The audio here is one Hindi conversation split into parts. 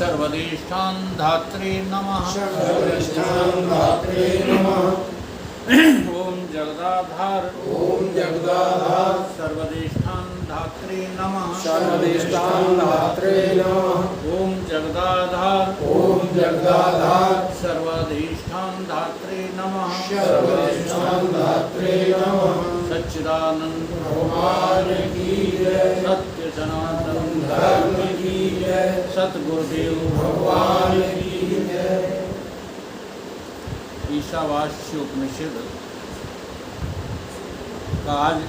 सर्वदेष्टान धात्रे नमः। सर्वदेष्टान धात्रे नमः। ओम जगदाधार सर्वदेष्टान धात्रे नमः। सर्वदेष्टान धात्रे नमः। ओम जगदाधार सर्वदेष्टान धात्रे नमः। सर्वदेष्टान धात्रे नमः। सच्चिदानंद भगवान की जय। सत्य सनातन धर्म की जय। सतगुरुदेव भगवान की जय। ईशावास्य उपनिषद का आज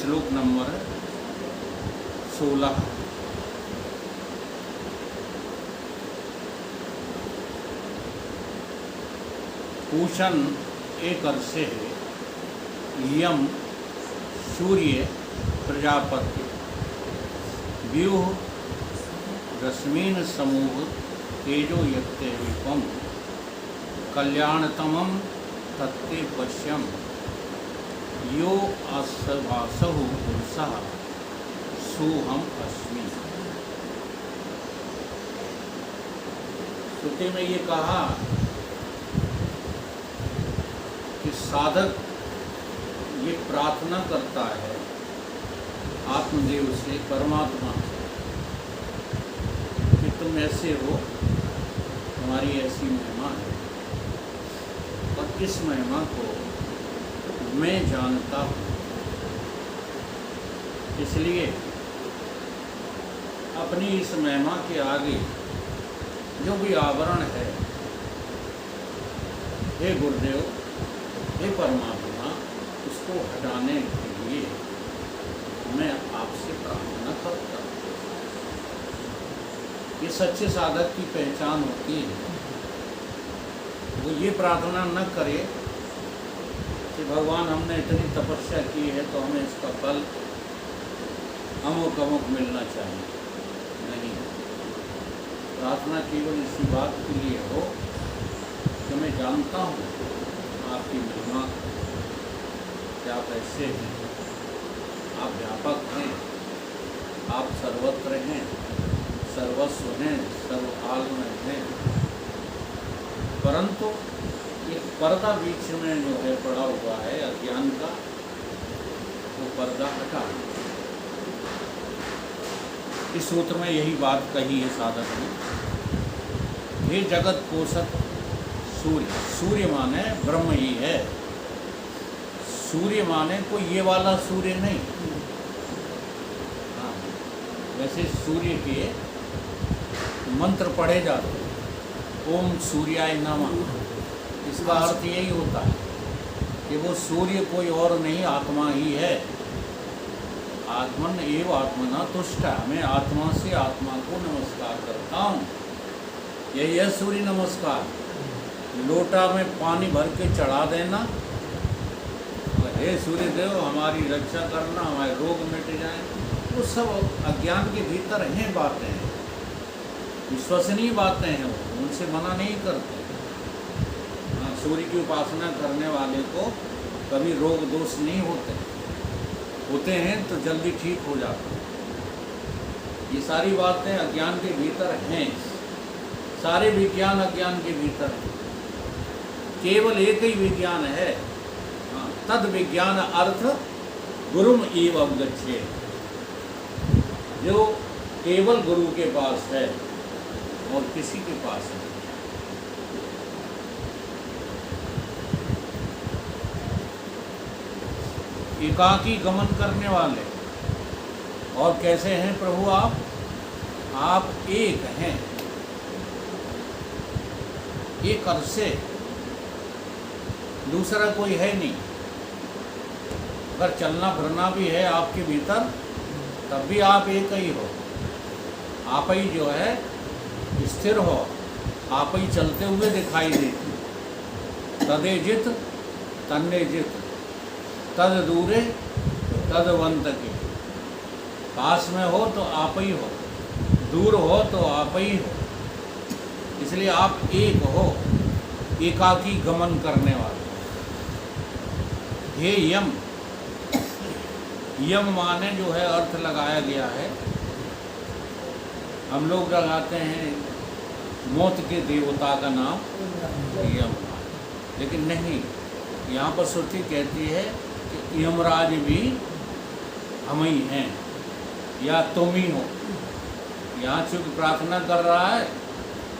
श्लोक नंबर 16। पूषण एक अर्से है, यम सूर्य प्रजापति, व्यूह रश्मीन समूह तेजो यत्ते विपम, कल्याणतमं तत्ते पश्यम, यो आसवासहु पुरुषः सोहम अस्मि। श्रुति में ये कहा कि साधक ये प्रार्थना करता है आत्मदेव से, परमात्मा से, कि तुम ऐसे हो, तुम्हारी ऐसी महिमा है और इस महिमा को मैं जानता हूँ, इसलिए अपनी इस महिमा के आगे जो भी आवरण है, हे गुरुदेव, हे परमात्मा, उसको हटाने के लिए मैं आपसे प्रार्थना करता हूँ। ये सच्चे साधक की पहचान होती है। वो ये प्रार्थना न करे कि भगवान हमने इतनी तपस्या की है तो हमें इसका फल अमुक अमुक मिलना चाहिए। नहीं, प्रार्थना केवल इसी बात के लिए हो कि मैं जानता हूँ आपकी महिमा, कि आप ऐसे हैं, आप व्यापक हैं, आप सर्वत्र हैं, सर्वस्व हैं, सर्वकाल में हैं, परंतु एक पर्दा बीच में जो है पड़ा हुआ है अज्ञान का, वो पर्दा हटा। इस सूत्र में यही बात कही है साधक ने। हे जगत पोषक सूर्य, सूर्य माने ब्रह्म ही है। सूर्य माने कोई ये वाला सूर्य नहीं। हाँ, वैसे सूर्य के मंत्र पढ़े जाते हैं, ओम सूर्याय नमः। इसका अर्थ यही होता है कि वो सूर्य कोई और नहीं, आत्मा ही है। आत्मन एव आत्मना तुष्ट। मैं आत्मा से आत्मा को नमस्कार करता हूँ। यही है सूर्य नमस्कार। लोटा में पानी भर के चढ़ा देना, हे सूर्य देव हमारी रक्षा करना, हमारे रोग मिट जाएं, वो सब अज्ञान के भीतर हैं बातें, विश्वसनीय बातें हैं, वो उनसे मना नहीं करते। हाँ, सूर्य की उपासना करने वाले को कभी रोग दोष नहीं होते हैं तो जल्दी ठीक हो जाते हैं। ये सारी बातें अज्ञान के भीतर हैं, सारे विज्ञान अज्ञान के भीतर हैं। केवल एक ही विज्ञान है, तद विज्ञान अर्थ गुरुम एव अवगच्छेत्, जो केवल गुरु के पास है और किसी के पास नहीं। एकाकी गमन करने वाले। और कैसे हैं प्रभु आप एक हैं, एक अर्से, दूसरा कोई है नहीं। अगर चलना फिरना भी है आपके भीतर तब भी आप एक ही हो। आप ही जो है स्थिर हो, आप ही चलते हुए दिखाई देते। तदे जित तन्ने जित, तद दूरे तदवंत के। पास में हो तो आप ही हो, दूर हो तो आप ही हो। इसलिए आप एक हो, एकाकी गमन करने वाले। हे यम, यम माने जो है अर्थ लगाया गया है हम लोग लगाते हैं मौत के देवता का नाम यमराज, लेकिन नहीं, यहाँ पर श्रुति कहती है कि यमराज भी हम ही हैं या तुम ही हो। यहाँ चूँकि प्रार्थना कर रहा है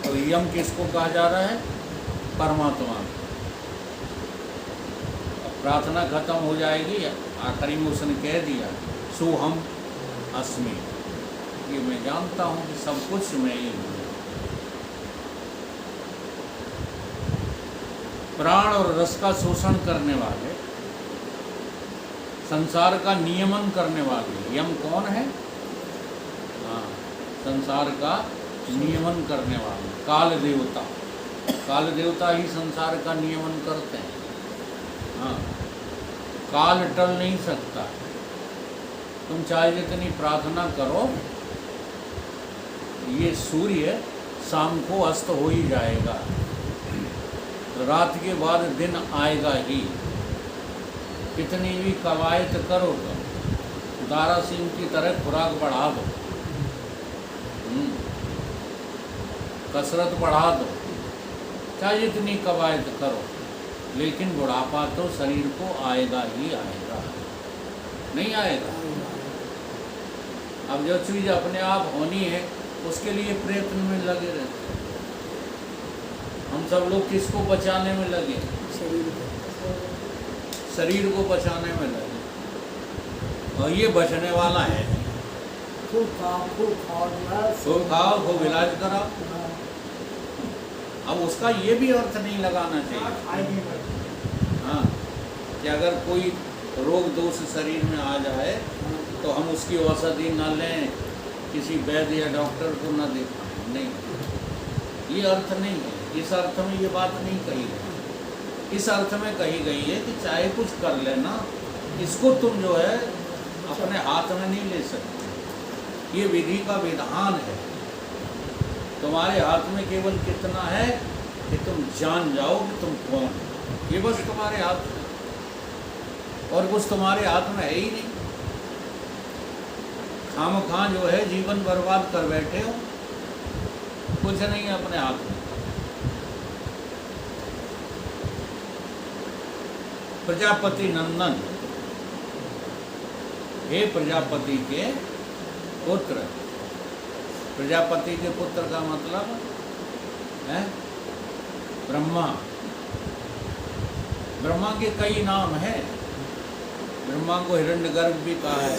तो यम किसको कहा जा रहा है? परमात्मा। अब प्रार्थना खत्म हो जाएगी, आखिरी में उसने कह दिया सोहम अस्मि, ये मैं जानता हूँ कि सब कुछ मैं ही हूँ। प्राण और रस का शोषण करने वाले, संसार का नियमन करने वाले, यम कौन है? हाँ, संसार का नियमन करने वाले काल देवता। काल देवता ही संसार का नियमन करते हैं। हाँ, काल टल नहीं सकता। तुम चाहे जितनी प्रार्थना करो, ये सूर्य शाम को अस्त हो ही जाएगा, रात के बाद दिन आएगा ही। कितनी भी कवायद करो तो दारा सिंह की तरह खुराक बढ़ा दो, कसरत बढ़ा दो, चाहे जितनी कवायद करो, लेकिन बुढ़ापा तो शरीर को आएगा ही आएगा, नहीं आएगा। अब जो चीज़ अपने आप होनी है उसके लिए प्रयत्न में लगे रहते हैं। हम सब लोग किसको बचाने में लगे? शरीर को बचाने में लगे, और ये बचने वाला है। खूब खाओ, खूब इलाज कराओ। अब उसका ये भी अर्थ नहीं लगाना चाहिए, हाँ, कि अगर कोई रोग दोष शरीर में आ जाए तो हम उसकी औषधि न लें, किसी वैद्य या डॉक्टर को न दिखाएं, नहीं, ये अर्थ नहीं है। इस अर्थ में ये बात नहीं कही गई। इस अर्थ में कही गई है कि चाहे कुछ कर लेना, इसको तुम जो है अपने हाथ में नहीं ले सकते। ये विधि का विधान है। तुम्हारे हाथ में केवल कितना है कि तुम जान जाओ कि तुम कौन हो। ये बस तुम्हारे हाथ में, और कुछ तुम्हारे हाथ में है ही नहीं। खामखा जो है जीवन बर्बाद कर बैठे हो, कुछ नहीं है अपने हाथ में। प्रजापति नंदन, हे प्रजापति के पुत्र। प्रजापति के पुत्र का मतलब है ब्रह्मा। ब्रह्मा के कई नाम हैं। ब्रह्मा को हिरण्यगर्भ भी कहा है,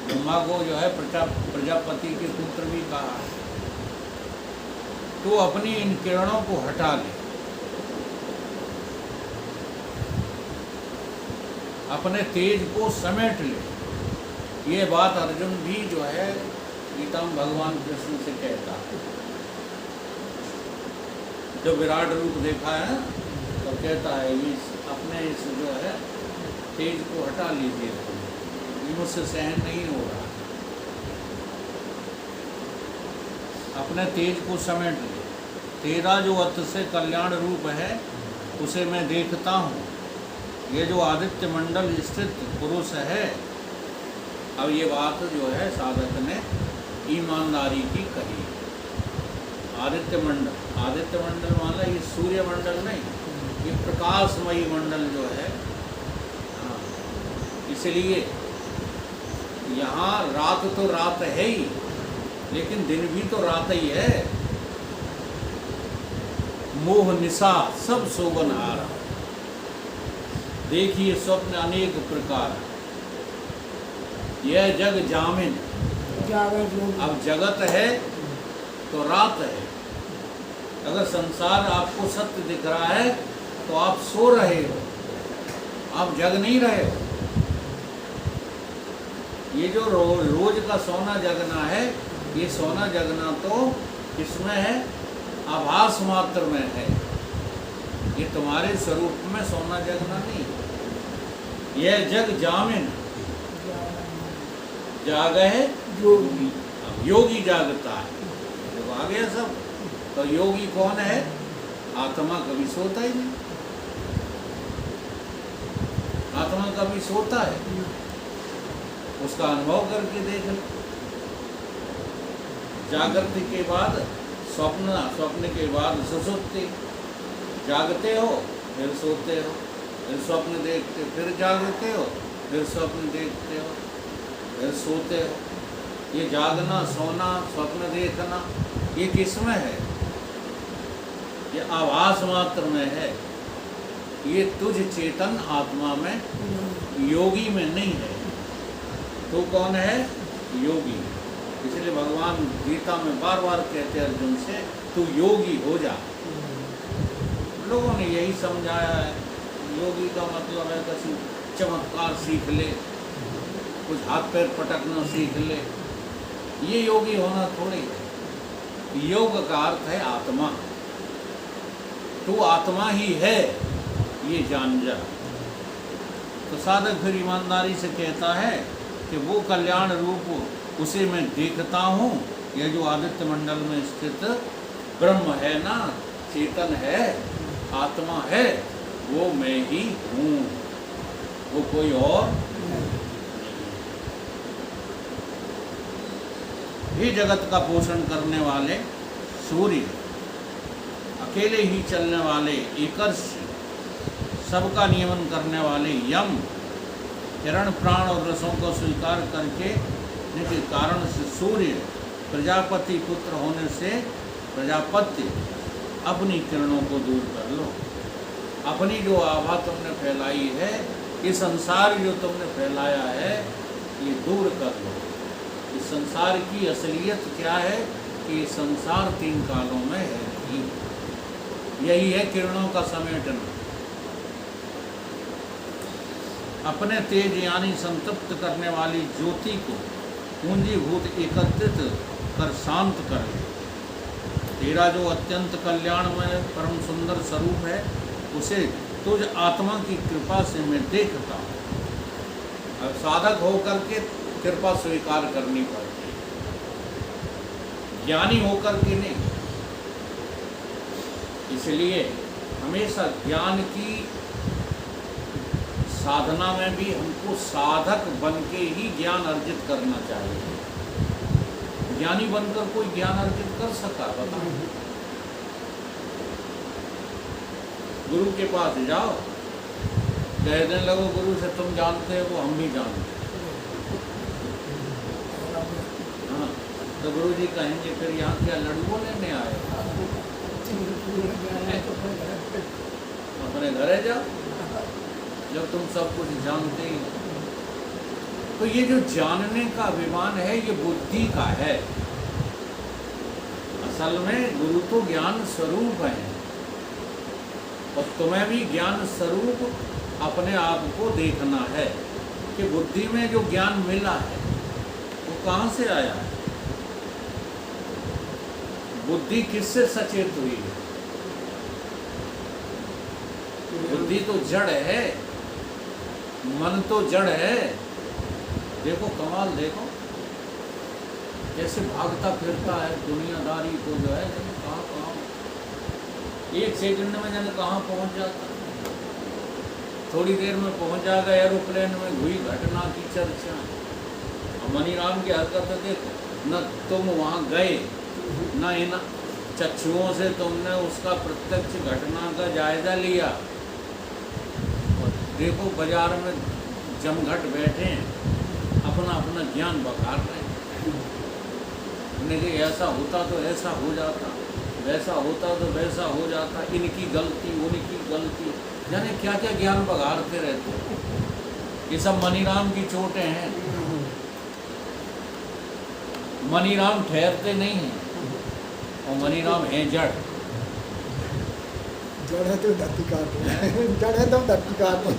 ब्रह्मा को जो है प्रजापति के पुत्र भी कहा है। तो अपनी इन किरणों को हटा ले, अपने तेज को समेट ले। ये बात अर्जुन भी जो है गीता में भगवान कृष्ण से कहता है। जो विराट रूप देखा है तो कहता है ये अपने इस जो है तेज को हटा लीजिए, ये मुझसे सहन नहीं हो रहा। अपने तेज को समेट ले। तेरा जो अतिशय कल्याण रूप है उसे मैं देखता हूँ। ये जो आदित्य मंडल स्थित पुरुष है, अब ये बात जो है साधक ने ईमानदारी की कही। आदित्य मंडल माना ये सूर्य मंडल नहीं, ये प्रकाशमयी मंडल जो है। हाँ, इसलिए यहाँ रात तो रात है ही, लेकिन दिन भी तो रात ही है। मोह निशा सब शोभन हारा, देखिए स्वप्न अनेक प्रकार, यह जग जामिन। अब जगत है तो रात है। अगर संसार आपको सत्य दिख रहा है तो आप सो रहे हो, आप जग नहीं रहे हो। ये जो रोज का सोना जगना है, ये सोना जगना तो किसमें है? आभास मात्र में है। ये तुम्हारे स्वरूप में सोना जगना नहीं। यह जग जामिन, जाग है योगी। योगी जागता है। जब आ गया सब, तो योगी कौन है? आत्मा कभी सोता ही नहीं। आत्मा कभी सोता है, उसका अनुभव करके देख लो। जागृति के बाद स्वप्न, स्वप्न के बाद सुषुप्ति। जागते हो फिर सोते हो, फिर स्वप्न देखते हो, फिर जागते हो, फिर स्वप्न देखते हो, फिर सोते हो। ये जागना, सोना, स्वप्न देखना, ये किस में है? ये आभास मात्र में है। ये तुझ चेतन आत्मा में, योगी में नहीं है। तो कौन है? योगी। इसलिए भगवान गीता में बार बार कहते हैं अर्जुन से, तू योगी हो जा। लोगों ने यही समझाया है, योगी का मतलब है किसी चमत्कार सीख ले, कुछ हाथ पैर पटकना सीख ले। ये योगी होना थोड़ी है। योग का अर्थ है आत्मा। तू आत्मा ही है, ये जान जा। तो साधक फिर ईमानदारी से कहता है कि वो कल्याण रूप उसे मैं देखता हूँ, यह जो आदित्य मंडल में स्थित ब्रह्म है ना, चेतन है, आत्मा है, वो मैं ही हूँ, वो कोई और भी। जगत का पोषण करने वाले सूर्य, अकेले ही चलने वाले एकर्ष, सबका नियमन करने वाले यम, हिरण प्राण और रसों को स्वीकार करके के कारण से सूर्य, प्रजापति पुत्र होने से प्रजापति, अपनी किरणों को दूर कर लो। अपनी जो आभा तुमने फैलाई है, ये संसार जो तुमने फैलाया है, ये दूर कर लो। इस संसार की असलियत क्या है कि ये संसार 3 कालों में है ही। यही है किरणों का समेटना। अपने तेज यानी संतप्त करने वाली ज्योति को पूंजीभूत एकत्रित कर शांत कर ले। तेरा जो अत्यंत कल्याणमय परम सुंदर स्वरूप है, उसे तुझ आत्मा की कृपा से मैं देखता हूँ। अब साधक होकर के कृपा स्वीकार करनी पड़ती है, ज्ञानी होकर के नहीं। इसलिए हमेशा ज्ञान की साधना में भी हमको साधक बन के ही ज्ञान अर्जित करना चाहिए। ज्ञानी बनकर कोई ज्ञान अर्जित कर सका? बताओ। गुरु के पास जाओ, कहने लगो गुरु से तुम जानते हो, हम भी जानते हैं। हाँ, तो गुरु जी कहेंगे फिर यहाँ क्या लड़ुओं लेने आए? अपने घरे जाओ, जब तुम सब कुछ जानते ही। तो ये जो जानने का अभिमान है, ये बुद्धि का है। असल में गुरु तो ज्ञान स्वरूप है, और तुम्हें भी ज्ञान स्वरूप अपने आप को देखना है कि बुद्धि में जो ज्ञान मिला है वो कहाँ से आया है। बुद्धि किससे सचेत हुई है? बुद्धि तो जड़ है, मन तो जड़ है। देखो कमाल, देखो कैसे भागता फिरता है दुनियादारी को, जो है कहाँ कहाँ, एक सेकंड में जाने कहाँ पहुँच जाता, थोड़ी देर में पहुँच जाएगा। एरोप्लेन में हुई घटना की चर्चा। अब मनीराम की हरकत देखो, न तुम वहाँ गए, न इन चक्षुओं से तुमने उसका प्रत्यक्ष घटना का जायजा लिया। देखो बाजार में जमघट बैठे हैं, अपना अपना ज्ञान बखार रहे हैं। उन्हें कि ऐसा होता तो ऐसा हो जाता, वैसा होता तो वैसा हो जाता, इनकी गलती उनकी गलती, जाने क्या क्या ज्ञान बघारते रहते हैं। ये सब मनीराम की चोटें हैं। मनीराम ठहरते नहीं हैं, और मनीराम हैं जड़। जड़ है तो धरती काट है, जड़ है तो धरती काट है।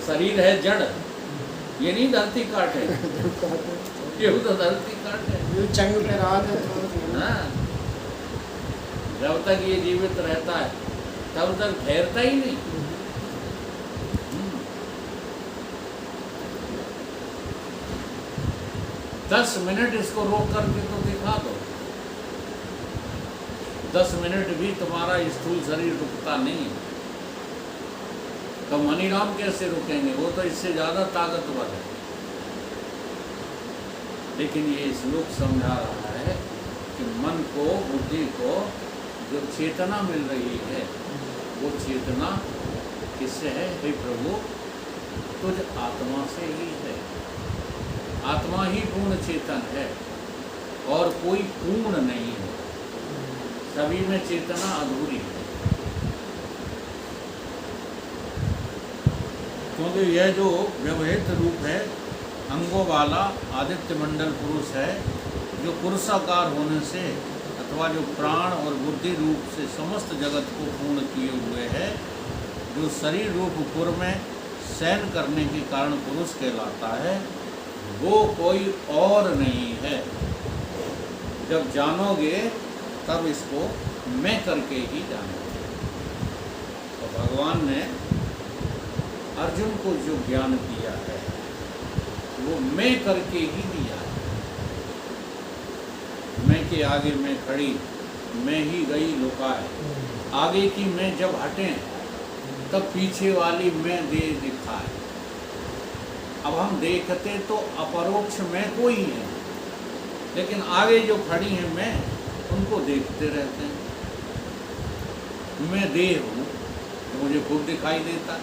शरीर है जड़, ये नहीं धरती काट है, ये तो धरती काट है। चंग पे राज है। हाँ, जब तक ये जीवित रहता है तब तक ठहरता ही नहीं। 10 मिनट इसको रोक करके तो दिखा दो। 10 मिनट भी तुम्हारा स्थूल शरीर रुकता नहीं है, तो मनीराम कैसे रुकेंगे? वो तो इससे ज़्यादा ताकतवर है। लेकिन ये श्लोक समझा रहा है कि मन को, बुद्धि को जो चेतना मिल रही है वो चेतना किससे है? हे प्रभु, तुझ आत्मा से ही है। आत्मा ही पूर्ण चेतन है और कोई पूर्ण नहीं है, सभी में चेतना अधूरी है। क्योंकि यह जो व्यवहित रूप है, अंगों वाला आदित्य मंडल पुरुष है, जो पुरुषाकार होने से अथवा जो प्राण और बुद्धि रूप से समस्त जगत को पूर्ण किए हुए है, जो शरीर रूप पुर में शयन करने के कारण पुरुष कहलाता है, वो कोई और नहीं है। जब जानोगे तब इसको मैं करके ही जानोगे। तो भगवान ने अर्जुन को जो ज्ञान दिया है वो मैं करके ही दिया है। मैं के आगे मैं खड़ी, मैं ही गई लुकाए। आगे की मैं जब हटे तब पीछे वाली मैं दे दिखाए। अब हम देखते तो अपरोक्ष मैं को ही है, लेकिन आगे जो खड़ी हैं मैं, उनको देखते रहते हैं। मैं देह हूँ तो मुझे खुद दिखाई देता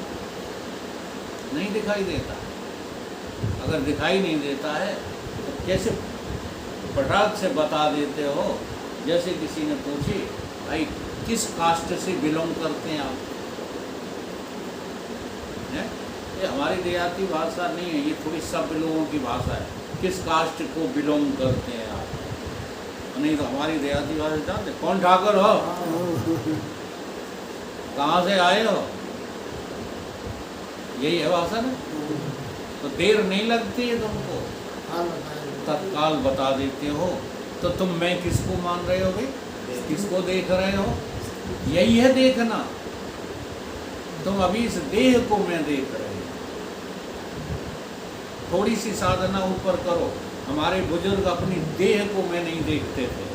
नहीं, दिखाई देता। अगर दिखाई नहीं देता है तो कैसे फटाक से बता देते हो? जैसे किसी ने पूछी, भाई किस कास्ट से बिलोंग करते हैं आप? है? ये हमारी देहाती भाषा नहीं है, ये थोड़ी सब लोगों की भाषा है। किस कास्ट को बिलोंग करते हैं आप? नहीं तो हमारी देहाती भाषा जानते, कौन ठाकर हो, कहाँ से आए हो, यही है भाषा ना। तो देर नहीं लगती है तुमको, तत्काल बता देते हो। तो तुम मैं किसको मान रहे हो भाई? किसको देख रहे हो? यही है देखना। तुम अभी इस देह को मैं देख रहे हो। थोड़ी सी साधना ऊपर करो। हमारे बुजुर्ग अपनी देह को मैं नहीं देखते थे।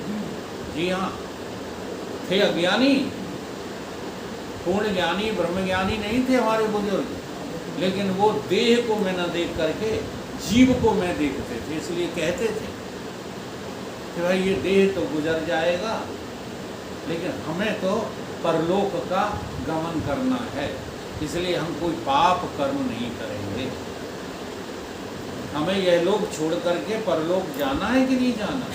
जी हाँ, थे अज्ञानी, पूर्ण ज्ञानी ब्रह्म ज्ञानी नहीं थे हमारे बुजुर्ग, लेकिन वो देह को मैं न देख करके जीव को मैं देखते थे। इसलिए कहते थे कि भाई ये देह तो गुजर जाएगा, लेकिन हमें तो परलोक का गमन करना है, इसलिए हम कोई पाप कर्म नहीं करेंगे। हमें यह लोक छोड़ करके परलोक जाना है कि नहीं जाना?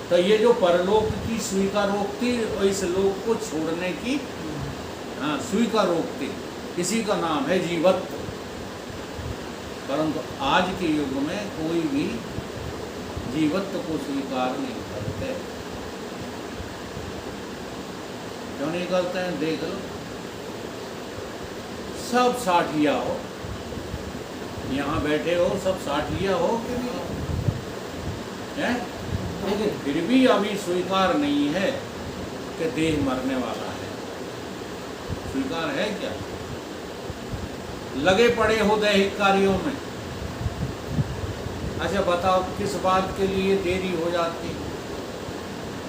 तो ये जो परलोक की स्वीकारोक्ति और इस लोक को छोड़ने की स्वीकारोक्ति, इसी का नाम है जीवत्व। परंतु आज के युग में कोई भी जीवत्व को स्वीकार नहीं करते। क्यों नहीं करते हैं? देख लो, सब साठिया हो, यहाँ बैठे हो सब साठिया हो कि नहीं है? लेकिन फिर भी अभी स्वीकार नहीं है कि देह मरने वाला है। स्वीकार है क्या? लगे पड़े हो दैहिक कार्यों में। अच्छा बताओ, किस बात के लिए देरी हो जाती?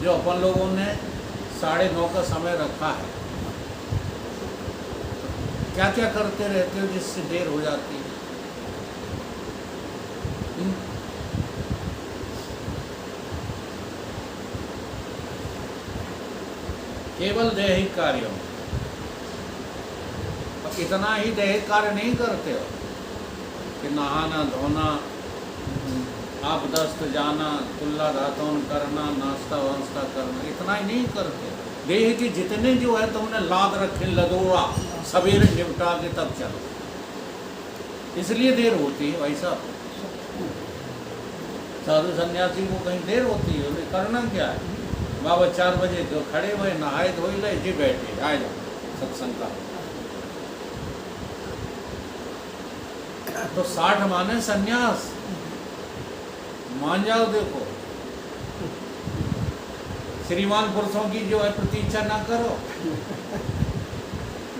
जो अपन लोगों ने 9:30 का समय रखा है, क्या क्या करते रहते हो जिससे देर हो जाती है? केवल दैहिक कार्यों में। इतना ही दैहिक कार्य नहीं करते हो कि नहाना धोना, आप दस्त जाना, कुल्ला धातुन करना, नाश्ता वास्ता करना, इतना ही नहीं करते। देह के जितने जो है तुमने लाद रखे लदोड़ा, सवेरे निपटा के तब चलो। इसलिए देर होती है भाई साहब। साधु सन्यासी को कहीं देर होती है, उन्हें करना क्या है? बाबा 4 बजे तो खड़े हुए, नहाए धोई ले, जी बैठे, आ जाओ सत्संग का। तो 60 माने सन्यास, मान जाओ। देखो, श्रीमान पुरुषों की जो है प्रतीक्षा ना करो।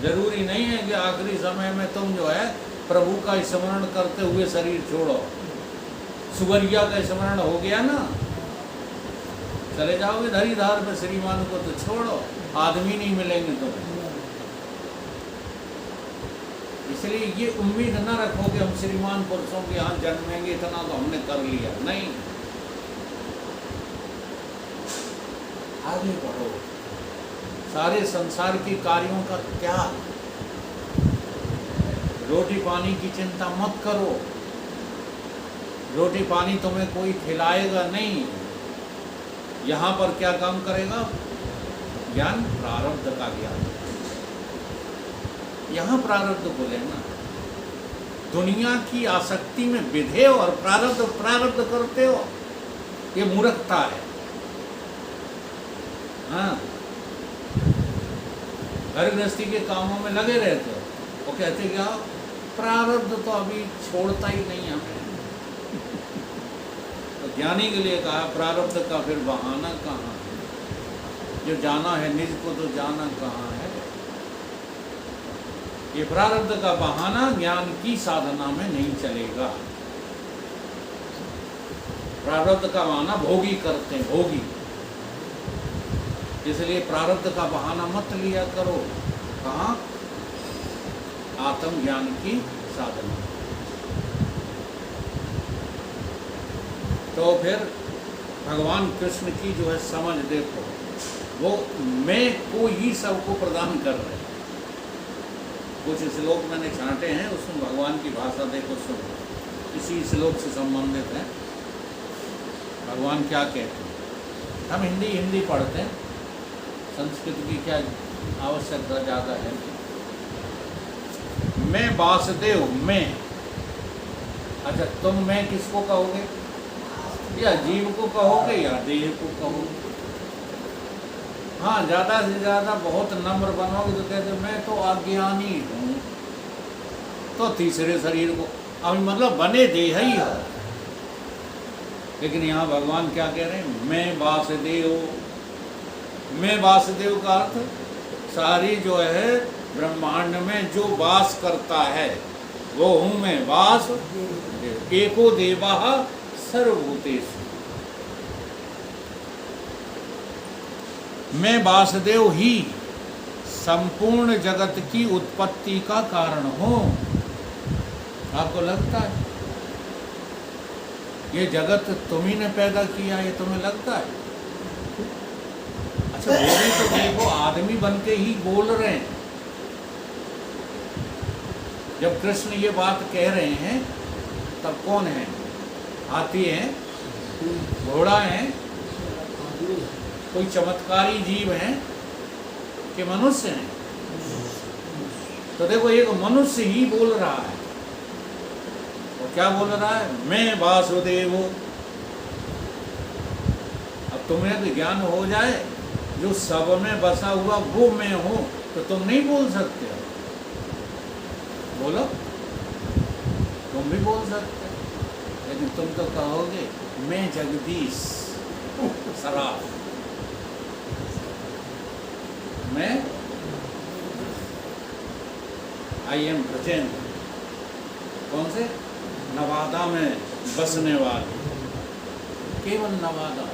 जरूरी नहीं है कि आखिरी समय में तुम जो है प्रभु का स्मरण करते हुए शरीर छोड़ो। सुवरिया का स्मरण हो गया ना, चले जाओगे धरीधार में, श्रीमान को तो छोड़ो, आदमी नहीं मिलेंगे तुम्हें। इसलिए ये उम्मीद न रखो कि हम श्रीमान पुरुषों के यहाँ जन्मेंगे, इतना तो हमने कर लिया। नहीं, आगे बढ़ो। सारे संसार के कार्यों का त्याग, रोटी पानी की चिंता मत करो। रोटी पानी तुम्हें कोई खिलाएगा नहीं। यहाँ पर क्या काम करेगा? ज्ञान, प्रारब्ध का ज्ञान। यहाँ प्रारब्ध बोले ना, दुनिया की आसक्ति में विधे हो और प्रारब्ध करते हो, ये मूर्खता है। हाँ, घर गृहस्थी के कामों में लगे रहते हो, वो कहते क्या? प्रारब्ध तो अभी छोड़ता ही नहीं हमें। तो ज्ञानी के लिए कहा प्रारब्ध का फिर बहाना कहाँ है? जो जाना है निज को तो जाना कहाँ है? ये प्रारब्ध का बहाना ज्ञान की साधना में नहीं चलेगा। प्रारब्ध का बहाना भोगी करते हैं, भोगी। इसलिए प्रारब्ध का बहाना मत लिया करो। कहाँ? आत्मज्ञान की साधना। तो फिर भगवान कृष्ण की जो है समझ देखो, वो मैं को ही सबको प्रदान कर रहे हैं। कुछ श्लोक मैंने छांटे हैं, उसमें भगवान की भाषा देखो, सुनो, इसी श्लोक से संबंधित है। भगवान क्या कहते हैं? हम हिंदी पढ़ते हैं, संस्कृत की क्या आवश्यकता ज़्यादा है? मैं वासुदेव, मैं। अच्छा, तुम मैं किसको कहोगे? या जीव को कहोगे या देह को कहोगे? हाँ, ज़्यादा से ज़्यादा बहुत नम्र बनोगे तो कहते मैं तो अज्ञानी हूँ, तो तीसरे शरीर को अभी मतलब बने देह ही हो। लेकिन यहाँ भगवान क्या कह रहे हैं? मैं वासुदेव। मैं वासुदेव का अर्थ सारी जो है ब्रह्मांड में जो वास करता है वो हूँ मैं। वास एको देवा सर्वभूतेषु। मैं वासुदेव ही संपूर्ण जगत की उत्पत्ति का कारण हूँ। आपको लगता है ये जगत तुम्ही ने पैदा किया, ये तुम्हें लगता है? अच्छा, वो भी तो देखो, आदमी बन के ही बोल रहे हैं। जब कृष्ण ये बात कह रहे हैं तब कौन है? हाथी है, घोड़ा है, कोई चमत्कारी जीव है कि मनुष्य है? तो देखो, एक मनुष्य ही बोल रहा है। वो क्या बोल रहा है? मैं वासुदेव। अब तुम्हें ज्ञान हो जाए जो सब में बसा हुआ वो मैं हूं, तो तुम नहीं बोल सकते हो। बोलो, तुम भी बोल सकते हो, लेकिन तुम तो कहोगे मैं जगदीश सराफ, मैं आई एम ब्रजेंद्र। कौन से? नवादा में बसने वाले, केवल नवादा।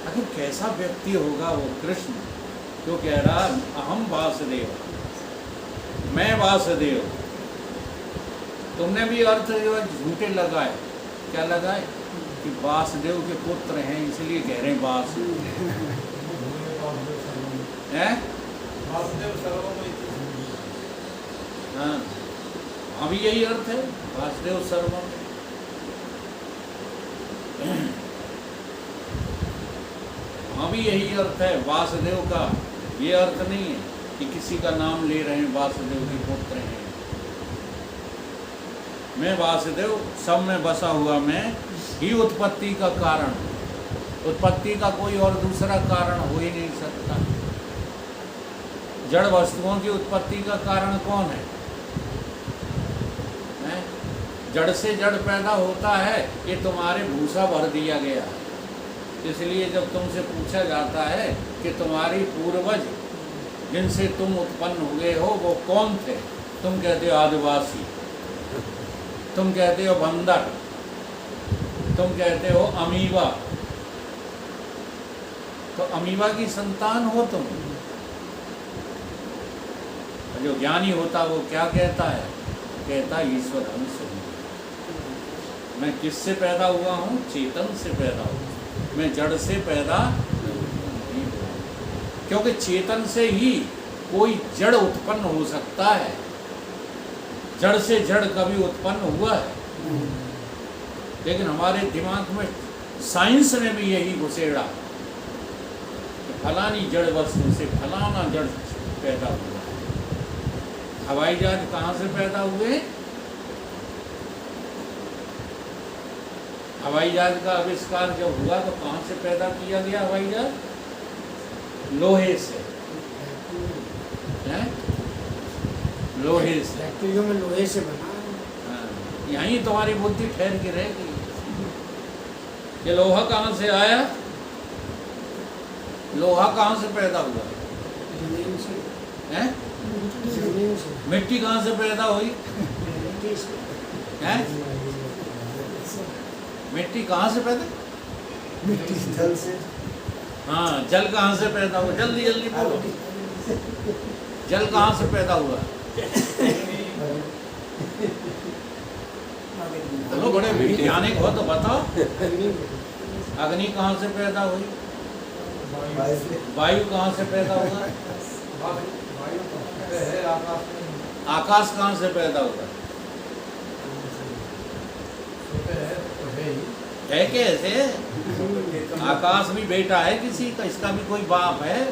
आखिर कैसा व्यक्ति होगा वो कृष्ण जो कह रहा अहम वासुदेव, मैं वासुदेव। तुमने भी अर्थ जो झूठे लगाए। क्या लगाए? कि वासुदेव के पुत्र हैं इसलिए कह रहे हैं वास है। हाँ, अभी यही अर्थ है, वासुदेव सर्वम। अभी यही अर्थ है वासुदेव का। ये अर्थ नहीं है कि किसी का नाम ले रहे हैं, वासुदेव के पुत्र हैं। मैं वासुदेव, सब में बसा हुआ मैं ही उत्पत्ति का कारण। उत्पत्ति का कोई और दूसरा कारण हो ही नहीं सकता। जड़ वस्तुओं की उत्पत्ति का कारण कौन है? जड़ से जड़ पैदा होता है, ये तुम्हारे भूसा भर दिया गया है। इसलिए जब तुमसे पूछा जाता है कि तुम्हारी पूर्वज जिनसे तुम उत्पन्न हुए हो वो कौन थे, तुम कहते हो आदिवासी, तुम कहते हो बंदर, तुम कहते हो अमीबा। तो अमीबा की संतान हो तुम। जो ज्ञानी होता वो क्या कहता है? कहता ईश्वर अंश हूँ। मैं किससे पैदा हुआ हूँ? चेतन से पैदा हुआ। मैं जड़ से पैदा नहीं हुआ, क्योंकि चेतन से ही कोई जड़ उत्पन्न हो सकता है। जड़ से जड़ कभी उत्पन्न हुआ है? लेकिन हमारे दिमाग में साइंस ने भी यही घुसेड़ा कि फलानी जड़ वस्तु से फलाना जड़ पैदा हुआ है। हवाई जहाज कहाँ से पैदा हुए? हवाई जहाज का आविष्कार जब हुआ तो कहाँ से पैदा किया गया हवाई जहाज? लोहे से। हैं? लोहे से। फैक्ट्रियों में लोहे से बना है। हाँ, यहीं तुम्हारी बुद्धि ठहर के रहेगी। ये लोहा कहाँ से आया? लोहा कहाँ से पैदा हुआ? जमीन से। हैं? जमीन से। मिट्टी कहाँ से पैदा हुई? मिट्टी से। हैं? मिट्टी कहाँ से पैदा? मिट्टी जल से। हाँ, जल कहाँ से पैदा हुआ? जल्दी जल्दी बोलो। जल कहाँ से पैदा हुआ? चलो बड़े वैज्ञानिक हो तो बताओ। अग्नि कहाँ से पैदा हुई? वायु कहाँ से पैदा हुआ? आकाश कहाँ से पैदा हुआ? है कैसे? आकाश भी बेटा है किसी का, इसका भी कोई बाप है?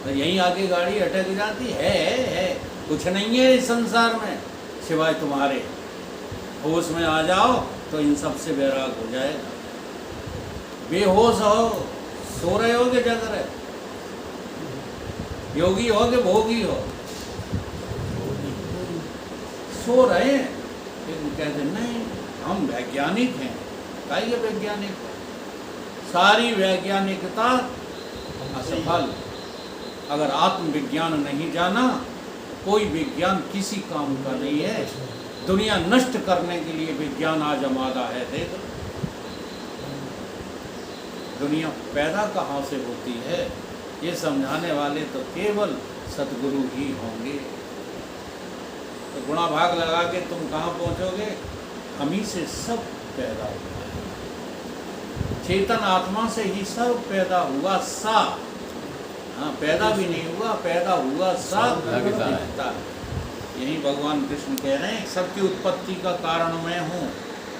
तो यहीं आके गाड़ी अटक जाती है। कुछ नहीं है इस संसार में सिवाय तुम्हारे। होश में आ जाओ तो इन सब से बैराग हो जाएगा। बेहोश हो, सो रहे हो कि जग रहे? योगी हो कि भोगी हो? सो रहे हैं। लेकिन कहते नहीं हम वैज्ञानिक हैं। काहे वैज्ञानिक? सारी वैज्ञानिकता असफल। अगर आत्मविज्ञान नहीं जाना, कोई विज्ञान किसी काम का नहीं है। दुनिया नष्ट करने के लिए विज्ञान आज आमादा है। देख, दुनिया पैदा कहाँ से होती है ये समझाने वाले तो केवल सतगुरु ही होंगे। तो गुणा भाग लगा के तुम कहाँ पहुँचोगे? हम ही से सब पैदा हुआ है। चेतन आत्मा से ही सब पैदा हुआ। सा हाँ, पैदा भी नहीं हुआ, पैदा हुआ सब दिखता है। यही भगवान कृष्ण कह रहे हैं सबकी उत्पत्ति का कारण मैं हूँ।